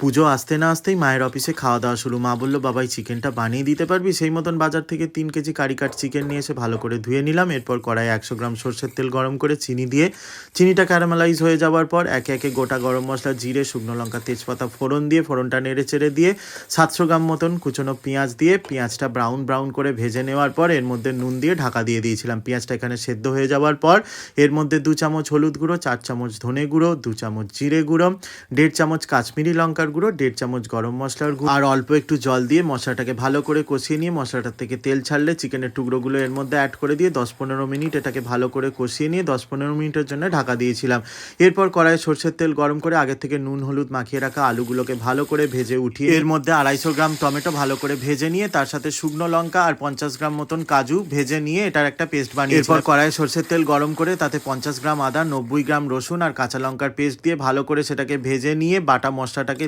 পুজো আসতে না আসতেই মায়ের অফিসে খাওয়া দাওয়া শুরু। মা বলল, বাবাই চিকেনটা বানিয়ে দিতে পারবি? সেই মতন বাজার থেকে 3 কেজি কারি কাট চিকেন নিয়ে এসে ভালো করে ধুয়ে নিলাম। এরপর কড়াইয়ে 100 গ্রাম সর্ষের তেল গরম করে চিনি দিয়ে চিনিটা ক্যারামেলাইজ হয়ে যাওয়ার পর একে একে গোটা গরম মশলা, জিরে, শুকনো লঙ্কা, তেজপাতা ফোড়ন দিয়ে ফোড়নটা নেড়ে চেড়ে দিয়ে 700 গ্রাম মতন কুচনো পেঁয়াজ দিয়ে পেঁয়াজটা ব্রাউন ব্রাউন করে ভেজে নেওয়ার পর এর মধ্যে নুন দিয়ে ঢাকা দিয়ে দিয়েছিলাম। পেঁয়াজটা এখানে সেদ্ধ হয়ে যাওয়ার পর এর মধ্যে 2 চামচ হলুদ গুঁড়ো, 4 চামচ ধনে গুঁড়ো, 2 চামচ জিরে গুঁড়ো, 1.5 চামচ কাশ্মীরি লঙ্কার গুঁড়ো, 1.5 চামচ গরম মশলার গুঁড়ো আর অল্প একটু জল দিয়ে মশলাটাকে ভালো করে কষিয়ে নিয়ে মশলাটার থেকে তেল ছাড়লে চিকেনের টুকরোগুলো এর মধ্যে অ্যাড করে দিয়ে 10-15 মিনিট এটাকে ভালো করে কষিয়ে নিয়ে 10-15 মিনিটের জন্য ঢাকা দিয়েছিলাম। এরপর কড়াইয়ে সরষের তেল গরম করে আগের থেকে নুন হলুদ মাখিয়ে রাখা আলুগুলোকে ভালো করে ভেজে উঠিয়ে এর মধ্যে 250 গ্রাম টমেটো ভালো করে ভেজে নিয়ে তার সাথে শুকনো লঙ্কা আর 50 গ্রাম মতন কাজু ভেজে নিয়ে এটার একটা পেস্ট বানিয়ে এরপর কড়াইয়ে সরষের তেল গরম করে তাতে 50 গ্রাম আদা, 90 গ্রাম রসুন আর কাঁচা লঙ্কার পেস্ট দিয়ে ভালো করে সেটাকে ভেজে নিয়ে বাটা মশলাটাকে